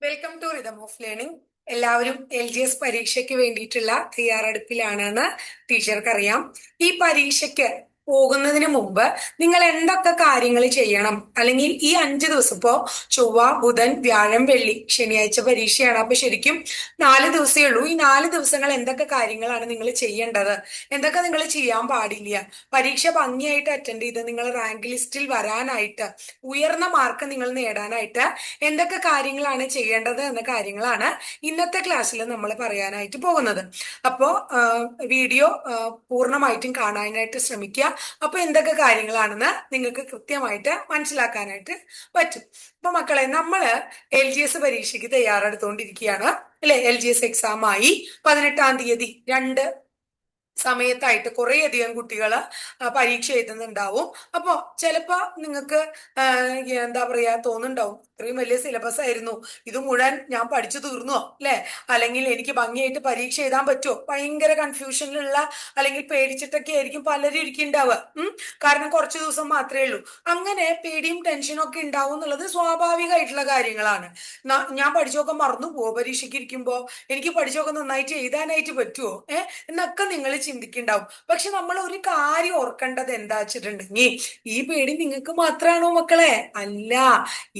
Welcome to rhythm of learning. എല്ലാവരും LGS പരീക്ഷയ്ക്ക് വേണ്ടിയിട്ടുള്ള തയ്യാറെടുപ്പിലാണെന്ന് ടീച്ചർക്ക് അറിയാം. ഈ പരീക്ഷയ്ക്ക് പോകുന്നതിന് മുമ്പ് നിങ്ങൾ എന്തൊക്കെ കാര്യങ്ങൾ ചെയ്യണം, അല്ലെങ്കിൽ ഈ 5 ദിവസം ഇപ്പോ ചൊവ്വ, ബുധൻ, വ്യാഴം, വെള്ളി, ശനിയാഴ്ച പരീക്ഷയാണ്. അപ്പൊ ശരിക്കും 4 ദിവസമേ ഉള്ളൂ. ഈ 4 ദിവസങ്ങൾ എന്തൊക്കെ കാര്യങ്ങളാണ് നിങ്ങൾ ചെയ്യേണ്ടത്, എന്തൊക്കെ നിങ്ങൾ ചെയ്യാൻ പാടില്ല, പരീക്ഷ ഭംഗിയായിട്ട് അറ്റൻഡ് ചെയ്ത് നിങ്ങൾ റാങ്ക് ലിസ്റ്റിൽ വരാനായിട്ട്, ഉയർന്ന മാർക്ക് നിങ്ങൾ നേടാനായിട്ട് എന്തൊക്കെ കാര്യങ്ങളാണ് ചെയ്യേണ്ടത് എന്ന കാര്യങ്ങളാണ് ഇന്നത്തെ ക്ലാസ്സിൽ നമ്മൾ പറയാനായിട്ട് പോകുന്നത്. അപ്പോൾ വീഡിയോ പൂർണ്ണമായിട്ടും കാണാനായിട്ട് ശ്രമിക്കുക. അപ്പോൾ എന്തൊക്കെ കാര്യങ്ങളാണെന്ന് നിങ്ങൾക്ക് കൃത്യമായിട്ട് മനസ്സിലാക്കാനായിട്ട് പറ്റും. അപ്പൊ മക്കളെ, നമ്മള് LGS പരീക്ഷയ്ക്ക് തയ്യാറെടുത്തുകൊണ്ടിരിക്കുകയാണ് അല്ലെ. LGS എക്സാം ആയി 18-ാം തീയതി രണ്ട് സമയത്തായിട്ട് കുറേയധികം കുട്ടികൾ പരീക്ഷ എഴുതുന്നുണ്ടാവും. അപ്പോൾ ചിലപ്പോൾ നിങ്ങൾക്ക് എന്താ പറയാ തോന്നുന്നുണ്ടാവും, ഇത്രയും വലിയ സിലബസ് ആയിരുന്നു, ഇത് മുഴുവൻ ഞാൻ പഠിച്ചു തീർന്നോ അല്ലെ, അല്ലെങ്കിൽ എനിക്ക് ഭംഗിയായിട്ട് പരീക്ഷ എഴുതാൻ പറ്റുമോ, ഭയങ്കര കൺഫ്യൂഷനിലുള്ള അല്ലെങ്കിൽ പേടിച്ചിട്ടൊക്കെ ആയിരിക്കും പലരും ഇരിക്കുന്നുണ്ടാവുക. കാരണം കുറച്ച് ദിവസം മാത്രമേ ഉള്ളൂ. അങ്ങനെ പേടിയും ടെൻഷനും ഒക്കെ ഉണ്ടാവും എന്നുള്ളത് സ്വാഭാവികമായിട്ടുള്ള കാര്യങ്ങളാണ്. ഞാൻ പഠിച്ചൊക്കെ മറന്നു പോവോ പരീക്ഷയ്ക്ക് ഇരിക്കുമ്പോ, എനിക്ക് പഠിച്ചൊക്കെ നന്നായിട്ട് എഴുതാനായിട്ട് പറ്റുമോ എന്നൊക്കെ നിങ്ങൾ ചിന്തിക്കുന്നുണ്ടാവും. പക്ഷെ നമ്മൾ ഒരു കാര്യം ഓർക്കേണ്ടത് എന്താ വെച്ചിട്ടുണ്ടെങ്കിൽ, ഈ പേടി നിങ്ങൾക്ക് മാത്രമാണോ മക്കളെ? അല്ല.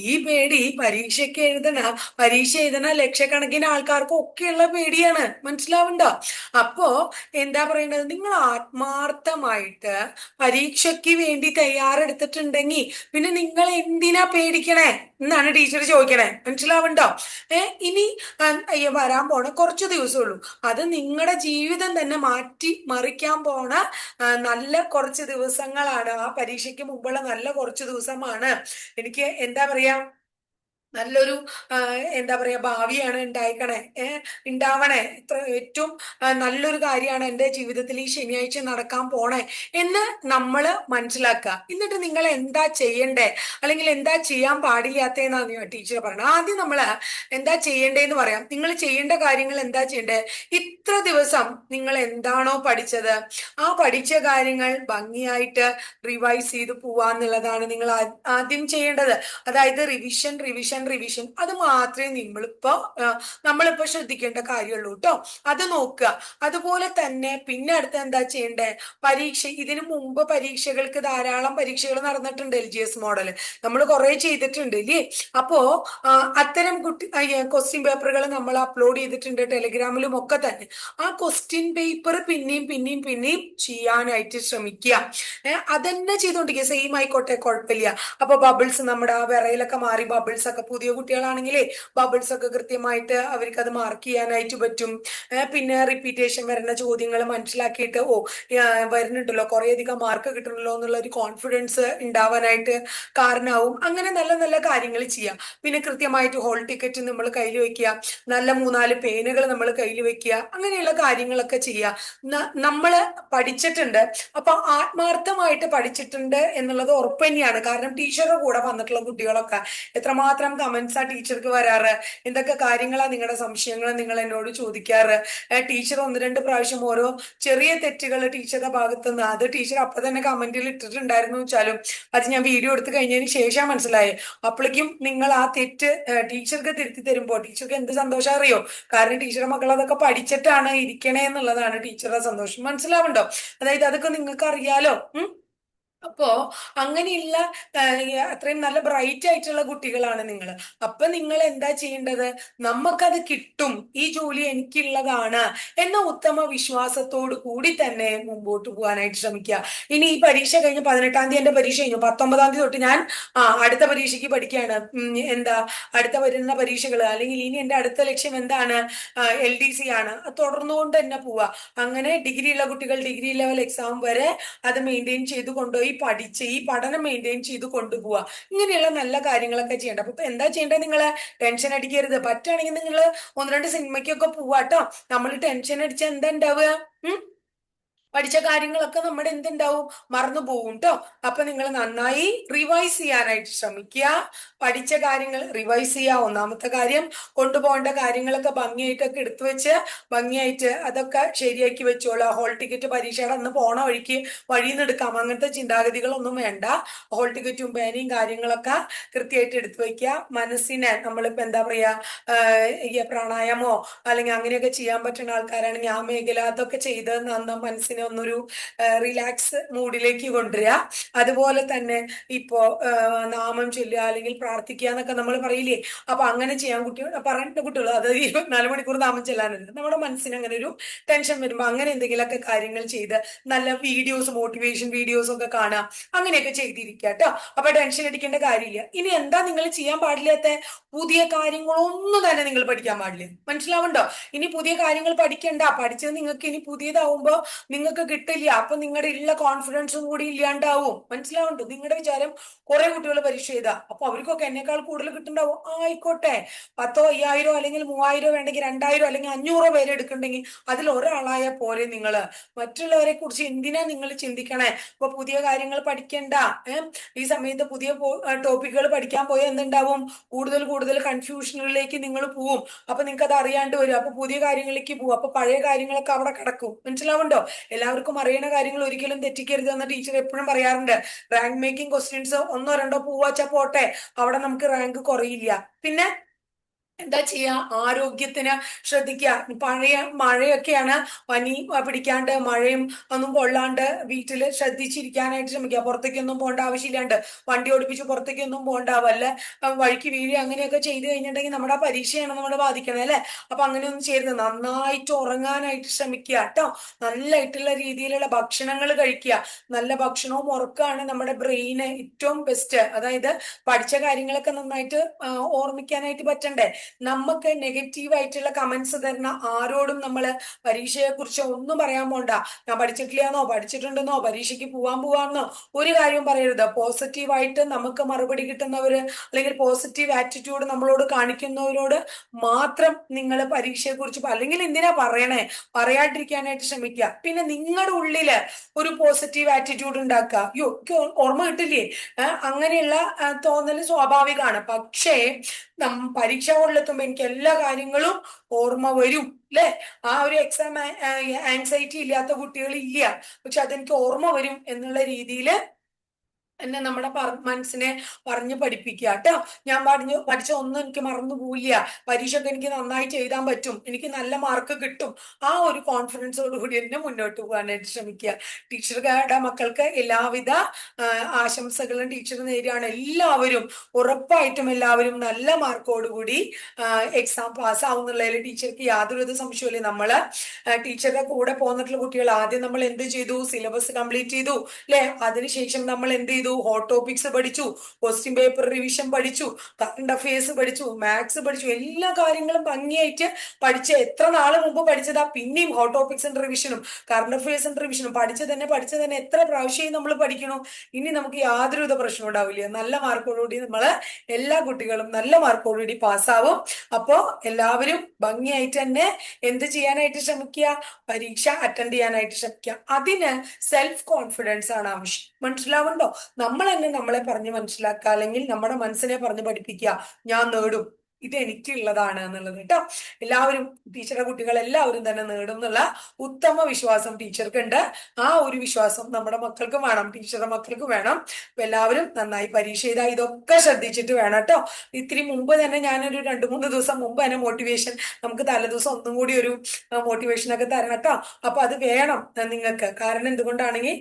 ഈ പേടി പരീക്ഷ എഴുതണ ലക്ഷക്കണക്കിന് ആൾക്കാർക്കും ഒക്കെയുള്ള പേടിയാണ്. മനസ്സിലാവുണ്ടോ? അപ്പോ എന്താ പറയേണ്ടത്, നിങ്ങൾ ആത്മാർത്ഥമായിട്ട് പരീക്ഷയ്ക്ക് വേണ്ടി തയ്യാറെടുത്തിട്ടുണ്ടെങ്കിൽ പിന്നെ നിങ്ങൾ എന്തിനാ പേടിക്കണേ എന്നാണ് ടീച്ചർ ചോദിക്കണേ. മനസ്സിലാവുണ്ടോ? ഇനി വരാൻ പോണ കുറച്ച് ദിവസമുള്ളൂ. അത് നിങ്ങളുടെ ജീവിതം തന്നെ മാറ്റി മറിക്കാൻ പോണ നല്ല കുറച്ച് ദിവസങ്ങളാണ്. ആ പരീക്ഷയ്ക്ക് മുമ്പുള്ള നല്ല കുറച്ച് ദിവസമാണ്. എനിക്ക് എന്താ പറയാ, നല്ലൊരു എന്താ പറയാ ഭാവിയാണ് ഉണ്ടാവണേ. ഇത്ര ഏറ്റവും നല്ലൊരു കാര്യമാണ് എൻ്റെ ജീവിതത്തിൽ ഈ ശനിയാഴ്ച നടക്കാൻ പോണേ എന്ന് നമ്മൾ മനസ്സിലാക്കുക. എന്നിട്ട് നിങ്ങൾ എന്താ ചെയ്യണ്ടേ, അല്ലെങ്കിൽ എന്താ ചെയ്യാൻ പാടില്ലാത്തതെന്നാണ് ടീച്ചർ പറയുന്നത്. ആദ്യം നമ്മൾ എന്താ ചെയ്യണ്ടേന്ന് പറയാം. നിങ്ങൾ ചെയ്യേണ്ട കാര്യങ്ങൾ എന്താ ചെയ്യണ്ടേ? ഇത്ര ദിവസം നിങ്ങൾ എന്താണോ പഠിച്ചത്, ആ പഠിച്ച കാര്യങ്ങൾ ഭംഗിയായിട്ട് റിവൈസ് ചെയ്ത് പോവാന്നുള്ളതാണ് നിങ്ങൾ ആദ്യം ചെയ്യേണ്ടത്. അതായത് റിവിഷൻ റിവിഷൻ റിവിഷൻ, അത് മാത്രമേ നമ്മളിപ്പോ ശ്രദ്ധിക്കേണ്ട കാര്യമുള്ളൂ കേട്ടോ. അത് നോക്കുക. അതുപോലെ തന്നെ പിന്നെ അടുത്ത് എന്താ ചെയ്യണ്ടേ, ഇതിനു മുമ്പ് പരീക്ഷകൾക്ക് ധാരാളം പരീക്ഷകൾ നടന്നിട്ടുണ്ട്. LGS മോഡൽ നമ്മൾ കുറെ ചെയ്തിട്ടുണ്ട് ഇല്ലേ. അപ്പോ അത്തരം ക്വസ്റ്റ്യൻ പേപ്പറുകൾ നമ്മൾ അപ്ലോഡ് ചെയ്തിട്ടുണ്ട് ടെലിഗ്രാമിലും ഒക്കെ തന്നെ. ആ ക്വസ്റ്റ്യൻ പേപ്പർ പിന്നെയും പിന്നെയും പിന്നെയും ചെയ്യാനായിട്ട് ശ്രമിക്കുക. അതന്നെ ചെയ്തോണ്ടിരിക്കുക. സെയിം ആയിക്കോട്ടെ, കുഴപ്പമില്ല. അപ്പൊ ബബിൾസ്, നമ്മുടെ ആ വിറയിലൊക്കെ മാറി ബബിൾസ് ഒക്കെ, പുതിയ കുട്ടികളാണെങ്കിലേ ബബിൾസ് ഒക്കെ കൃത്യമായിട്ട് അവർക്ക് അത് മാർക്ക് ചെയ്യാനായിട്ട് പറ്റും. പിന്നെ റിപ്പീറ്റേഷൻ വരുന്ന ചോദ്യങ്ങൾ മനസ്സിലാക്കിയിട്ട് വരുന്നുണ്ടല്ലോ, കുറേയധികം മാർക്ക് കിട്ടണല്ലോ എന്നുള്ള ഒരു കോൺഫിഡൻസ് ഉണ്ടാവാനായിട്ട് കാരണമാവും. അങ്ങനെ നല്ല നല്ല കാര്യങ്ങൾ ചെയ്യാം. പിന്നെ കൃത്യമായിട്ട് ഹോൾ ടിക്കറ്റ് നമ്മൾ കയ്യിൽ വെക്കുക, നല്ല 3-4 പേനുകൾ നമ്മൾ കയ്യിൽ വെക്കുക, അങ്ങനെയുള്ള കാര്യങ്ങളൊക്കെ ചെയ്യുക. നമ്മള് പഠിച്ചിട്ടുണ്ട്, അപ്പൊ ആത്മാർത്ഥമായിട്ട് പഠിച്ചിട്ടുണ്ട് എന്നുള്ളത് ഉറപ്പ് തന്നെയാണ്. കാരണം ടീച്ചറുടെ കൂടെ വന്നിട്ടുള്ള കുട്ടികളൊക്കെ എത്രമാത്രം കമന്റ്സ് ആ ടീച്ചർക്ക് വരാറ്, എന്തൊക്കെ കാര്യങ്ങളാ നിങ്ങളുടെ സംശയങ്ങൾ നിങ്ങൾ എന്നോട് ചോദിക്കാറ്. ടീച്ചർ 1-2 പ്രാവശ്യം ഓരോ ചെറിയ തെറ്റുകൾ ടീച്ചറുടെ ഭാഗത്തുനിന്ന്, അത് ടീച്ചർ അപ്പൊ തന്നെ കമന്റിൽ ഇട്ടിട്ടുണ്ടായിരുന്നു വെച്ചാലും അത് ഞാൻ വീഡിയോ എടുത്തു കഴിഞ്ഞതിന് ശേഷം മനസ്സിലായേ. അപ്പോഴേക്കും നിങ്ങൾ ആ തെറ്റ് ടീച്ചർക്ക് തിരുത്തി തരുമ്പോ ടീച്ചർക്ക് എന്ത് സന്തോഷം അറിയോ? കാരണം ടീച്ചറുടെ മക്കൾ അതൊക്കെ പഠിച്ചിട്ടാണ് ഇരിക്കണേ എന്നുള്ളതാണ് ടീച്ചറുടെ സന്തോഷം. മനസ്സിലാവുണ്ടോ? അതായത് അതൊക്കെ നിങ്ങൾക്ക് അറിയാലോ. അപ്പോ അങ്ങനെയുള്ള അത്രയും നല്ല ബ്രൈറ്റ് ആയിട്ടുള്ള കുട്ടികളാണ് നിങ്ങൾ. അപ്പൊ നിങ്ങൾ എന്താ ചെയ്യേണ്ടത്, നമുക്കത് കിട്ടും, ഈ ജോലി എനിക്കുള്ളതാണ് എന്ന ഉത്തമ വിശ്വാസത്തോടു കൂടി തന്നെ മുമ്പോട്ട് പോകാനായിട്ട് ശ്രമിക്കുക. ഇനി ഈ പരീക്ഷ കഴിഞ്ഞ് 18-ാം തീയതി എന്റെ പരീക്ഷ കഴിഞ്ഞു, 19-ാം തീയതി തൊട്ട് ഞാൻ അടുത്ത പരീക്ഷയ്ക്ക് പഠിക്കുകയാണ്. എന്താ അടുത്ത വരുന്ന പരീക്ഷകൾ, അല്ലെങ്കിൽ ഇനി എന്റെ അടുത്ത ലക്ഷ്യം എന്താണ്, LDC ആണ്. തുടർന്നുകൊണ്ട് തന്നെ പോവുക. അങ്ങനെ ഡിഗ്രി ഉള്ള കുട്ടികൾ ഡിഗ്രി ലെവൽ എക്സാം വരെ അത് മെയിൻറ്റെയിൻ ചെയ്ത് കൊണ്ടുപോയി പഠിച്ച് ഈ പഠനം മെയിൻറ്റെയിൻ ചെയ്ത് കൊണ്ടുപോവുക. ഇങ്ങനെയുള്ള നല്ല കാര്യങ്ങളൊക്കെ ചെയ്യേണ്ട. അപ്പൊ എന്താ ചെയ്യേണ്ടത്, നിങ്ങൾ ടെൻഷൻ അടിക്കരുത്. പറ്റുകയാണെങ്കിൽ നിങ്ങൾ 1-2 സിനിമയ്ക്കൊക്കെ പോവാട്ടോ. നമ്മൾ ടെൻഷൻ അടിച്ച എന്താ ഉണ്ടാവുക? പഠിച്ച കാര്യങ്ങളൊക്കെ നമ്മുടെ എന്തുണ്ടാവും, മറന്നു പോകും കേട്ടോ. അപ്പൊ നിങ്ങൾ നന്നായി റിവൈസ് ചെയ്യാനായിട്ട് ശ്രമിക്കുക. പഠിച്ച കാര്യങ്ങൾ റിവൈസ് ചെയ്യുക. ഒന്നാമത്തെ കാര്യം, കൊണ്ടുപോകേണ്ട കാര്യങ്ങളൊക്കെ ഭംഗിയായിട്ടൊക്കെ എടുത്തു വെച്ച് ഭംഗിയായിട്ട് അതൊക്കെ ശരിയാക്കി വെച്ചോളാം. ഹോൾ ടിക്കറ്റ് പരീക്ഷയുടെ അന്ന് പോണ വഴിയിൽ നിന്ന് എടുക്കാം, അങ്ങനത്തെ ചിന്താഗതികളൊന്നും വേണ്ട. ഹോൾ ടിക്കറ്റും പേനയും കാര്യങ്ങളൊക്കെ കൃത്യമായിട്ട് എടുത്തു വെക്കുക. മനസ്സിനെ നമ്മളിപ്പോ എന്താ പറയാ, ഈ പ്രാണായാമോ അല്ലെങ്കിൽ അങ്ങനെയൊക്കെ ചെയ്യാൻ പറ്റുന്ന ആൾക്കാരാണെങ്കിൽ ആ മേഖല അതൊക്കെ ചെയ്ത് മനസ്സിനെ ഒന്നൊരു റിലാക്സ് മൂഡിലേക്ക് കൊണ്ടുവരിക. അതുപോലെ തന്നെ ഇപ്പോ നാമം ചൊല്ലുക അല്ലെങ്കിൽ പ്രാർത്ഥിക്കുക എന്നൊക്കെ നമ്മൾ പറയില്ലേ, അപ്പൊ അങ്ങനെ ചെയ്യാൻ പറയേണ്ട കുട്ടികൾ, അത് 24 മണിക്കൂർ നാമം ചെല്ലാനല്ല, നമ്മുടെ മനസ്സിന് അങ്ങനെ ഒരു ടെൻഷൻ വരുമ്പോൾ അങ്ങനെ എന്തെങ്കിലുമൊക്കെ കാര്യങ്ങൾ ചെയ്ത് നല്ല വീഡിയോസ്, മോട്ടിവേഷൻ വീഡിയോസ് ഒക്കെ കാണുക, അങ്ങനെയൊക്കെ ചെയ്തിരിക്കുക കേട്ടോ. അപ്പൊ ടെൻഷൻ അടിക്കേണ്ട കാര്യമില്ല. ഇനി എന്താ നിങ്ങൾ ചെയ്യാൻ പാടില്ലാത്ത, പുതിയ കാര്യങ്ങളൊന്നും തന്നെ നിങ്ങൾ പഠിക്കാൻ പാടില്ല. മനസ്സിലാവുണ്ടോ? ഇനി പുതിയ കാര്യങ്ങൾ പഠിക്കണ്ട, പഠിച്ചത് നിങ്ങൾക്ക് ഇനി പുതിയതാവുമ്പോ നിങ്ങൾക്ക് കിട്ടില്ല. അപ്പൊ നിങ്ങളുടെ ഉള്ള കോൺഫിഡൻസും കൂടി ഇല്ലാണ്ടാവും. മനസ്സിലാവുണ്ടോ? നിങ്ങളുടെ വിചാരം കുറെ കുട്ടികൾ പരീക്ഷ ചെയ്താ അപ്പൊ അവർക്കൊക്കെ എന്നെക്കാൾ കൂടുതൽ കിട്ടുണ്ടാവും. ആയിക്കോട്ടെ, 10,000 5,000 അല്ലെങ്കിൽ 3,000 വേണ്ടെങ്കിൽ 2,000 അല്ലെങ്കിൽ 500 പേര് എടുക്കണ്ടെങ്കിൽ അതിൽ ഒരാളായ പോലെ നിങ്ങള് മറ്റുള്ളവരെ കുറിച്ച് എന്തിനാ നിങ്ങൾ ചിന്തിക്കണേ? ഇപ്പൊ പുതിയ കാര്യങ്ങൾ പഠിക്കണ്ട. ഈ സമയത്ത് പുതിയ ടോപ്പിക്കുകൾ പഠിക്കാൻ പോയാൽ എന്തുണ്ടാവും, കൂടുതൽ കൂടുതൽ കൺഫ്യൂഷനുകളിലേക്ക് നിങ്ങൾ പോവും. അപ്പൊ നിങ്ങൾക്ക് അത് അറിയാണ്ട് വരും. അപ്പൊ പുതിയ കാര്യങ്ങളിലേക്ക് പോവും. അപ്പൊ പഴയ കാര്യങ്ങളൊക്കെ അവിടെ കിടക്കും. മനസ്സിലാവുണ്ടോ? എല്ലാവർക്കും അറിയുന്ന കാര്യങ്ങൾ ഒരിക്കലും തെറ്റിക്കരുത് എന്ന് ടീച്ചർ എപ്പോഴും പറയാറുണ്ട്. റാങ്ക് മേക്കിംഗ് ക്വസ്റ്റ്യൻസ് ഒന്നോ രണ്ടോ പൂവാച്ചാ പോട്ടെ, അവിടെ നമുക്ക് റാങ്ക് കുറയില്ല. പിന്നെ എന്താ ചെയ്യാ, ആരോഗ്യത്തിന് ശ്രദ്ധിക്കുക. പഴയ മഴയൊക്കെയാണ്, പനി പിടിക്കാണ്ട് മഴയും ഒന്നും കൊള്ളാണ്ട് വീട്ടിൽ ശ്രദ്ധിച്ചിരിക്കാനായിട്ട് ശ്രമിക്കുക. പുറത്തേക്കൊന്നും പോകേണ്ട ആവശ്യമില്ലാണ്ട് വണ്ടി ഓടിപ്പിച്ച് പുറത്തേക്കൊന്നും പോകണ്ട. വല്ല വഴിക്ക് വീഴ് അങ്ങനെയൊക്കെ ചെയ്തു കഴിഞ്ഞിട്ടുണ്ടെങ്കിൽ നമ്മുടെ ആ പരീക്ഷയാണ് നമ്മളെ ബാധിക്കണേ അല്ലെ. അപ്പൊ അങ്ങനെയൊന്നും ചെയ്യരുത്. നന്നായിട്ട് ഉറങ്ങാനായിട്ട് ശ്രമിക്കുക കേട്ടോ. നല്ലതായിട്ടുള്ള രീതിയിലുള്ള ഭക്ഷണങ്ങൾ കഴിക്കുക. നല്ല ഭക്ഷണവും ഉറക്കമാണ് നമ്മുടെ ബ്രെയിന് ഏറ്റവും ബെസ്റ്റ്. അതായത് പഠിച്ച കാര്യങ്ങളൊക്കെ നന്നായിട്ട് ഓർമ്മിക്കാനായിട്ട് പറ്റണ്ടേ. നമുക്ക് നെഗറ്റീവ് ആയിട്ടുള്ള കമന്റ്സ് തരുന്ന ആരോടും നമ്മൾ പരീക്ഷയെ കുറിച്ച് ഒന്നും പറയാൻ പോണ്ട. ഞാൻ പഠിച്ചിട്ടില്ലാന്നോ, പഠിച്ചിട്ടുണ്ടെന്നോ, പരീക്ഷയ്ക്ക് പോവാന്നോ ഒരു കാര്യവും പറയരുത്. പോസിറ്റീവായിട്ട് നമുക്ക് മറുപടി കിട്ടുന്നവര് അല്ലെങ്കിൽ പോസിറ്റീവ് ആറ്റിറ്റ്യൂഡ് നമ്മളോട് കാണിക്കുന്നവരോട് മാത്രം നിങ്ങൾ പരീക്ഷയെ കുറിച്ച്, അല്ലെങ്കിൽ എന്തിനാ പറയണേ, പറയാണ്ടിരിക്കാനായിട്ട് ശ്രമിക്കുക. പിന്നെ നിങ്ങളുടെ ഉള്ളില് ഒരു പോസിറ്റീവ് ആറ്റിറ്റ്യൂഡ് ഉണ്ടാക്കുക. യോ ഓർമ്മ കിട്ടില്ലേ, അങ്ങനെയുള്ള തോന്നൽ സ്വാഭാവികമാണ്. പക്ഷേ പരീക്ഷ കൊള്ളെത്തുമ്പോ എനിക്ക് എല്ലാ കാര്യങ്ങളും ഓർമ്മ വരും അല്ലെ. ആ ഒരു എക്സാം ആൻസൈറ്റി ഇല്ലാത്ത കുട്ടികൾ ഇല്ല. പക്ഷെ അതെനിക്ക് ഓർമ്മ വരും എന്നുള്ള രീതിയിൽ എന്നെ നമ്മുടെ മനസ്സിനെ പറഞ്ഞു പഠിപ്പിക്കുക കേട്ടോ. ഞാൻ പഠിച്ച ഒന്നും എനിക്ക് മറന്നു പോയില്ല, പരീക്ഷയൊക്കെ എനിക്ക് നന്നായിട്ട് എഴുതാൻ പറ്റും, എനിക്ക് നല്ല മാർക്ക് കിട്ടും. ആ ഒരു കോൺഫിഡൻസോട് കൂടി എന്നെ മുന്നോട്ട് പോകാനായിട്ട് ശ്രമിക്കുക. ടീച്ചറുടെ മക്കൾക്ക് എല്ലാവിധ ആശംസകളും ടീച്ചർ നേരെയാണ്. എല്ലാവരും ഉറപ്പായിട്ടും എല്ലാവരും നല്ല മാർക്കോടുകൂടി എക്സാം പാസ് ആവുന്നുള്ളതിൽ ടീച്ചർക്ക് യാതൊരു സംശയമില്ല. നമ്മള് ടീച്ചറുടെ കൂടെ പോന്നിട്ടുള്ള കുട്ടികൾ ആദ്യം നമ്മൾ എന്ത് ചെയ്തു, സിലബസ് കംപ്ലീറ്റ് ചെയ്തു അല്ലെ. അതിനുശേഷം നമ്മൾ എന്ത് ചെയ്തു, ഹോട്ട് ടോപ്പിക്സ് പഠിച്ചു, ക്വസ്റ്റ്യൻ പേപ്പർ റിവിഷൻ പഠിച്ചു, കറണ്ട് അഫയേഴ്സ് പഠിച്ചു, മാത്സ് പഠിച്ചു, എല്ലാ കാര്യങ്ങളും ഭംഗിയായിട്ട് പഠിച്ച എത്ര നാള് മുമ്പ് പഠിച്ചതാ. പിന്നെയും ഹോട്ട് ടോപ്പിക്സിന്റെ റിവിഷനും കറണ്ട് അഫയേഴ്സിന്റെ റിവിഷനും പഠിച്ചു തന്നെ എത്ര പ്രാവശ്യമായി നമ്മൾ പഠിക്കണു. ഇനി നമുക്ക് യാതൊരുവിധ പ്രശ്നം ഉണ്ടാവില്ല. നല്ല മാർക്കോടുകൂടി നമ്മള് എല്ലാ കുട്ടികളും നല്ല മാർക്കോടുകൂടി പാസ്സാവും. അപ്പോ എല്ലാവരും ഭംഗിയായിട്ട് തന്നെ എന്ത് ചെയ്യാനായിട്ട് ശ്രമിക്കുക, പരീക്ഷ അറ്റൻഡ് ചെയ്യാനായിട്ട് ശ്രമിക്കുക. അതിന് സെൽഫ് കോൺഫിഡൻസ് ആണ് ആവശ്യം. മനസ്സിലാവുണ്ടോ? നമ്മൾ തന്നെ നമ്മളെ പറഞ്ഞ് മനസ്സിലാക്കുക, അല്ലെങ്കിൽ നമ്മുടെ മനസ്സിനെ പറഞ്ഞ് പഠിപ്പിക്കുക, ഞാൻ നേടും, ഇത് എനിക്കുള്ളതാണ് എന്നുള്ളത് കേട്ടോ. എല്ലാവരും, ടീച്ചറുടെ കുട്ടികൾ എല്ലാവരും തന്നെ നേടും എന്നുള്ള ഉത്തമ വിശ്വാസം ടീച്ചർക്ക് ഉണ്ട്. ആ ഒരു വിശ്വാസം നമ്മുടെ മക്കൾക്കും വേണം, ടീച്ചറുടെ മക്കൾക്കും വേണം. അപ്പൊ എല്ലാവരും നന്നായി പരീക്ഷ ചെയ്താൽ ഇതൊക്കെ ശ്രദ്ധിച്ചിട്ട് വേണം കേട്ടോ. ഇത്തിരി മുമ്പ് തന്നെ ഞാനൊരു 2-3 ദിവസം മുമ്പ് തന്നെ മോട്ടിവേഷൻ, നമുക്ക് തലേദിവസം ഒന്നും കൂടി ഒരു മോട്ടിവേഷൻ ഒക്കെ തരാം കേട്ടോ. അപ്പൊ അത് വേണം നിങ്ങൾക്ക്. കാരണം എന്തുകൊണ്ടാണെങ്കിൽ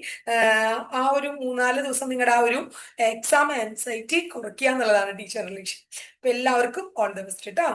ആ ഒരു 3-4 ദിവസം നിങ്ങളുടെ ആ ഒരു എക്സാം ആൻസൈറ്റി കുറയ്ക്കുക എന്നുള്ളതാണ് ടീച്ചറുടെ ലക്ഷ്യം. അപ്പൊ എല്ലാവർക്കും ഓൾ ദ ബെസ്റ്റ് കേട്ടോ.